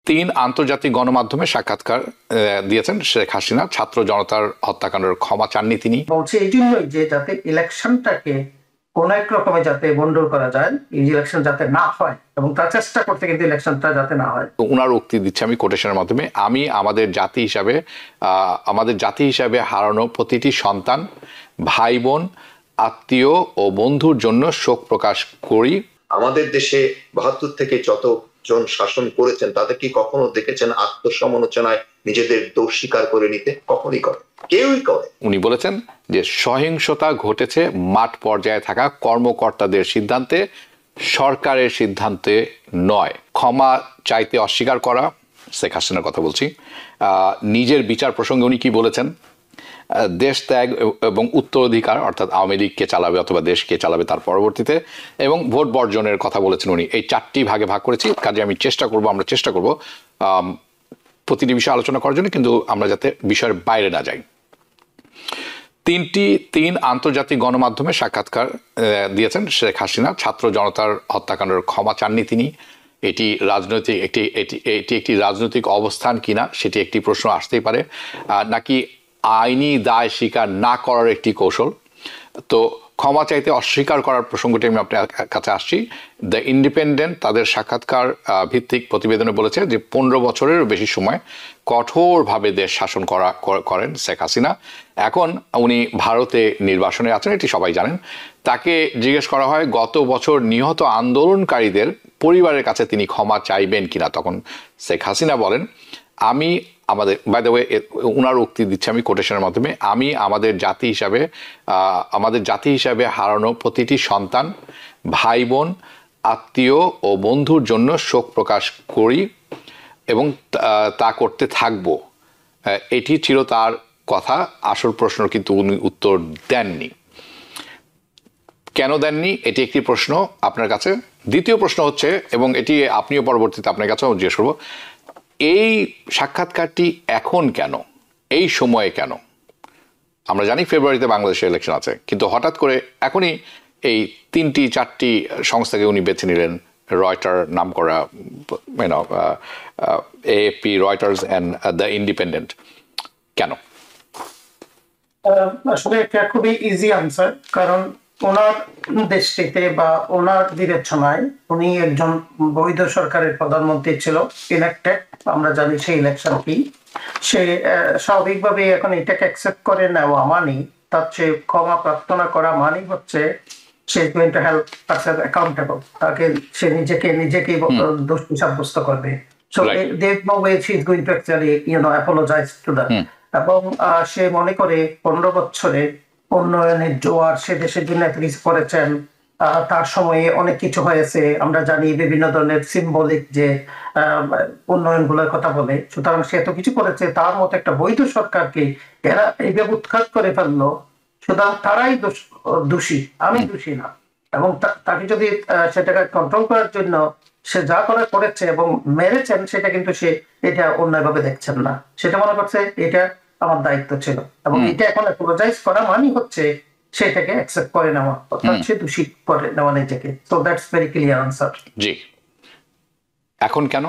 তিন আন্তর্জাতিক গণমাধ্যমে সাক্ষাৎকার দিয়েছেন শেখ হাসিনা। ছাত্র জনতার হত্যাকাণ্ডের ক্ষমা চাননি তিনি। বলছে এই জন্যই যে যাতে ইলেকশনটাকে কোন এক রকমে যাতে বন্ডল করা যায়, এই ইলেকশন যাতে না হয়, এবং তার চেষ্টা করতে কিন্তু ইলেকশনটা যাতে না হয়। উনার উক্তি দিচ্ছে আমি কোটেশনের মাধ্যমে, আমি আমাদের জাতি হিসাবে হারানো প্রতিটি সন্তান, ভাই বোন, আত্মীয় ও বন্ধুর জন্য শোক প্রকাশ করি। আমাদের দেশে ৭২ থেকে যতজন শাসন করেছেন তাদের কি কখনো দেখেছেন আত্মসমালোচনায় নিজেদের দোষ স্বীকার করে নিতে? কখনই করে, কেউই করে। উনি বলেছেন যে সহিংসতা ঘটেছে মাঠ পর্যায়ে থাকা কর্মকর্তাদের সিদ্ধান্তে, সরকারের সিদ্ধান্তে নয়। ক্ষমা চাইতে অস্বীকার করা, শেখ হাসিনার কথা বলছি। নিজের বিচার প্রসঙ্গে উনি কি বলেছেন? দেশ ত্যাগ এবং উত্তরাধিকার, অর্থাৎ আওয়ামী লীগকে চালাবে অথবা দেশকে চালাবে তার পরবর্তীতে, এবং ভোট বর্জনের কথা বলেছেন উনি। এই চারটি ভাগে ভাগ করেছি, কাজে আমরা চেষ্টা করব প্রতিটি বিষয়ে আলোচনা করার জন্য, কিন্তু আমরা যাতে বিষয়ের বাইরে না যাই। তিন আন্তর্জাতিক গণমাধ্যমে সাক্ষাৎকার দিয়েছেন শেখ হাসিনা। ছাত্র জনতার হত্যাকাণ্ডের ক্ষমা চাননি তিনি। এটি একটি রাজনৈতিক অবস্থান কিনা সেটি একটি প্রশ্ন আসতেই পারে, নাকি আইনি দায় স্বীকার না করার একটি কৌশল। তো ক্ষমা চাইতে অস্বীকার করার প্রসঙ্গটি আমি আপনার কাছে আসছি। দ্য ইন্ডিপেন্ডেন্ট তাদের সাক্ষাৎকার ভিত্তিক প্রতিবেদনে বলেছে যে 15 বছরেরও বেশি সময় কঠোরভাবে দেশ শাসন করেন শেখ হাসিনা। এখন উনি ভারতে নির্বাসনে আছেন, এটি সবাই জানেন। তাকে জিজ্ঞেস করা হয় গত বছর নিহত আন্দোলনকারীদের পরিবারের কাছে তিনি ক্ষমা চাইবেন কিনা। তখন শেখ হাসিনা বলেন, বাই দ্য ওয়ে উনার উক্তি দিচ্ছে আমি কোটেশনের মাধ্যমে, আমি আমাদের জাতি হিসাবে হারানো প্রতিটি সন্তান, ভাই বোন, আত্মীয় ও বন্ধুর জন্য শোক প্রকাশ করি এবং তা করতে থাকব। এটি ছিল তার কথা। আসল প্রশ্ন কিন্তু উনি উত্তর দেননি। কেন দেননি এটি একটি প্রশ্ন আপনার কাছে। দ্বিতীয় প্রশ্ন হচ্ছে, এবং এটি আপনিও পরবর্তীতে আপনার কাছেও জিজ্ঞেস করবো, এই সাক্ষাৎকারটি এখন কেন, এই সময়ে কেন? আমরা জানি ফেব্রুয়ারিতে বাংলাদেশে ইলেকশন আছে, কিন্তু হঠাৎ করে এখনই এই 3-4টি সংস্থাকে উনি বেছে নিলেন, রয়টার নাম করা, AFP, Reuters and the independent, কেন? আসলে এটা খুবই ইজি আনসার, কারণ ওনার দেশটিতে বা ওনার বিবেচনায় উনি একজন বৈধ সরকারের প্রধানমন্ত্রী ছিল, ইলেক্টেড। আমরা জানি সেই ইলেকশন কি, সে স্বাভাবিকভাবে এখন এটাকে অ্যাকসেপ্ট করে নেওয়া মানি, তার চেয়ে ক্ষমা প্রার্থনা করা মানি হচ্ছে সে is going to help person accountable, তাকে সে নিজেকে দোষী সাব্যস্ত করবে। So there's no way she is going to actually apologize to that. এবং সে মনে করে 15 বছরে উন্নয়নের জোয়ার সে দেশের জন্য এত কিছু করেছেন, তার সময়ে অনেক কিছু হয়েছে, আমরা জানি বিভিন্ন ধরনের সিম্বলিক যে উন্নয়ন গুলোর কথা বলে। সুতরাং সে এত কিছু করেছে, তার মতো একটা বৈধ সরকারকে এরা এইভাবে উৎখাত করে ফেললো, সুতরাং তারাই দোষী, আমি দোষী না। এবং তাকে যদি সেটাকে কন্ট্রোল করার জন্য সে যা করেছে এবং মেরেছেন, সেটা কিন্তু সে এটা অন্যায়ভাবে দেখছেন না, সেটা মনে করছে এটা আমার দায়িত্ব ছিল, এবং এটা এখন অ্যাপোলোজাইজ করা মানে হচ্ছে সেটাকে অ্যাকসেপ্ট করে নেওয়া, অর্থাৎ সে দোষী করে নেওয়া নিজেকে। So that's very clear answer. জি, এখন কেন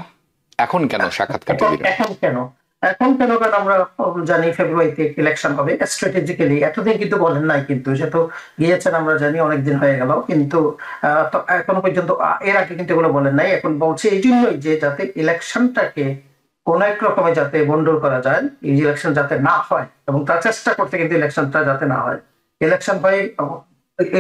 সাক্ষাৎকারটা দিলেন? এখন কেন কারণ আমরা জানি ফেব্রুয়ারিতে ইলেকশন হবে স্ট্র্যাটেজিক্যালি। এতদিন কিন্তু বলেন নাই, কিন্তু সে তো গিয়েছেন, আমরা জানি অনেকদিন হয়ে গেল, কিন্তু এখনো পর্যন্ত এর আগে কিন্তু এগুলো বলেন নাই। এখন বলছে এই জন্যই যে যাতে ইলেকশনটাকে কোন এক রকমে যাতে বন্ডল করা যায়, এই ইলেকশন যাতে না হয়, এবং তার চেষ্টা করতে কিন্তু ইলেকশনটা যাতে না হয়।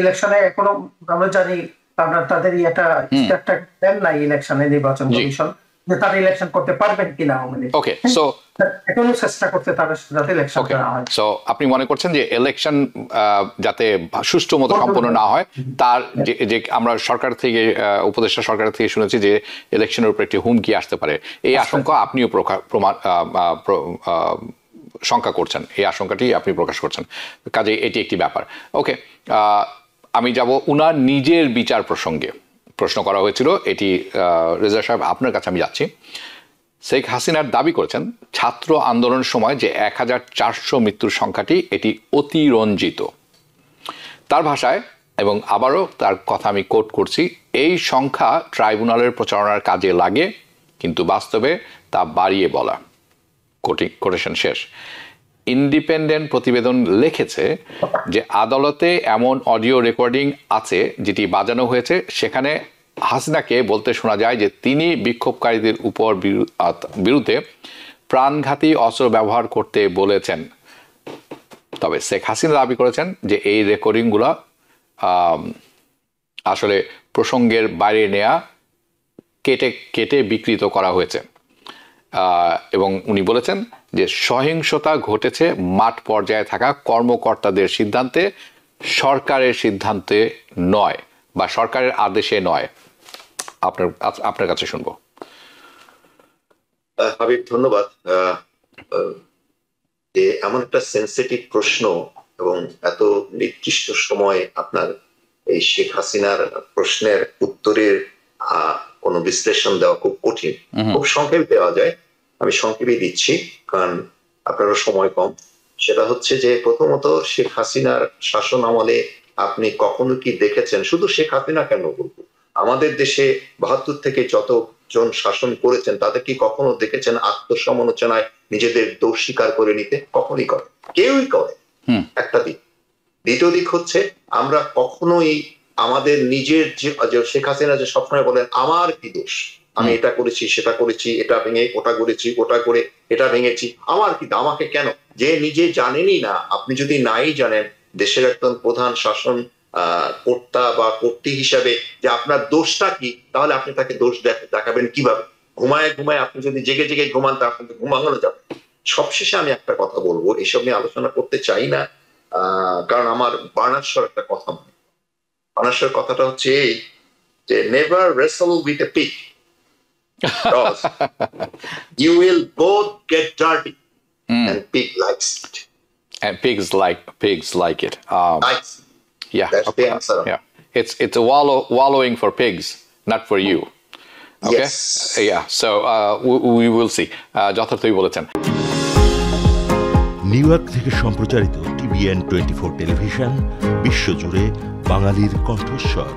ইলেকশনে এখনো আমরা জানি আপনার তাদের একটা দেন নাই ইলেকশনে, নির্বাচন কমিশন, যে তারা ইলেকশন করতে পারবেন কিনা। ওকে, সো এখনো চেষ্টা করতে তারা যাতে ইলেকশন না হয়। সো আপনি মনে করছেন যে ইলেকশন যাতে সুষ্ঠু মতো সম্পন্ন না হয়, তার যে আমরা সরকার থেকে, উপদেষ্টা সরকার থেকে শুনেছি যে ইলেকশনের উপর একটি হুমকি আসতে পারে, এই আশঙ্কা আপনিও শঙ্কা করছেন, এই আশঙ্কাটি আপনি প্রকাশ করছেন, কাজে এটি একটি ব্যাপার। ওকে, আমি যাব উনার নিজের বিচার প্রসঙ্গে। প্রশ্ন করা হয়েছিল, এটি রেজা সাহেব আপনার কাছে আমি যাচ্ছি। শেখ হাসিনার দাবি করেছেন ছাত্র আন্দোলনের সময় যে 1400 মৃত্যুর সংখ্যাটি এটি অতিরঞ্জিত। তার ভাষায়, এবং আবারও তার কথা আমি কোট করছি, এই সংখ্যা ট্রাইব্যুনালের প্রচারণার কাজে লাগে কিন্তু বাস্তবে তা বাড়িয়ে বলা। কোটেশন শেষ। ইন্ডিপেন্ডেন্ট প্রতিবেদন লিখেছে যে আদালতে এমন অডিও রেকর্ডিং আছে যেটি বাজানো হয়েছে, সেখানে হাসিনাকে বলতে শোনা যায় যে তিনি বিক্ষোভকারীদের উপর বিরুদ্ধে প্রাণঘাতী অস্ত্র ব্যবহার করতে বলেছেন। তবে শেখ হাসিনা দাবি করেছেন যে এই রেকর্ডিংগুলো আসলে প্রসঙ্গের বাইরে নেয়া, কেটে কেটে বিকৃত করা হয়েছে। এবং উনি বলেছেন যে সহিংসতা ঘটেছে মাঠ পর্যায়ে থাকা কর্মকর্তাদের সিদ্ধান্তে, সরকারের সিদ্ধান্তে নয় বা সরকারের আদেশে নয়। আপনার কাছে শুনবো। হাবিব, ধন্যবাদ। এমন একটা সেন্সিটিভ প্রশ্ন এবং এত নির্দিষ্ট সময় আপনার এই শেখ হাসিনার প্রশ্নের উত্তরের কোনো বিশ্লেষণ দেওয়া খুব কঠিন। খুব সংক্ষেপে দেওয়া যায়, আমি সংক্ষেপে দিচ্ছি কারণ আপনারও সময় কম। সেটা হচ্ছে যে প্রথমত শেখ হাসিনার শাসন আমলে আপনি কখনো কি দেখেছেন, শুধু শেখ হাসিনা কেন বলবো, আমাদের দেশে 72 থেকে যতজন শাসন করেছেন তাদের কি কখনো দেখেছেন আত্মসমালোচনায় নিজেদের দোষ স্বীকার করে নিতে? কখনোই করে, কেউই করে। একটা দিক। দ্বিতীয় দিক হচ্ছে আমরা কখনোই আমাদের নিজের যে শেখ হাসিনা যে সবসময় বলেন আমার কি দোষ, আমি এটা করেছি সেটা করেছি, এটা ভেঙে ওটা করেছি, ওটা করে এটা ভেঙেছি, আমার কি, আমাকে কেন? যে নিজে জানেনই না, আপনি যদি নাই জানেন দেশের একজন প্রধান শাসন কর্তা বা কর্তৃ হিসাবে যে আপনার দোষটা কি, তাহলে আপনি তাকে দোষ দেখাবেন কিভাবে? ঘুমায় ঘুমায় আপনি যদি জেগে জেগে ঘুমান তা আপনাকে ঘুমানো যাবে। সবশেষে আমি একটা কথা বলবো, এসব নিয়ে আলোচনা করতে চাই না, কারণ আমার বার্নার্সর একটা কথা মনে, বার্নার্সর কথাটা হচ্ছে এই যে never wrestle with a pig, you will both get dirty and pig likes it, and pigs like it. Yeah, that's the answer. Yeah, it's a wallowing for pigs, not for you. Okay. Yes. Yeah. So we will see. যথার্থই বলেছেন। New York থেকে সম্প্রচারিত TVN 24 television, বিশ্বজুড়ে বাঙালির কণ্ঠস্বর।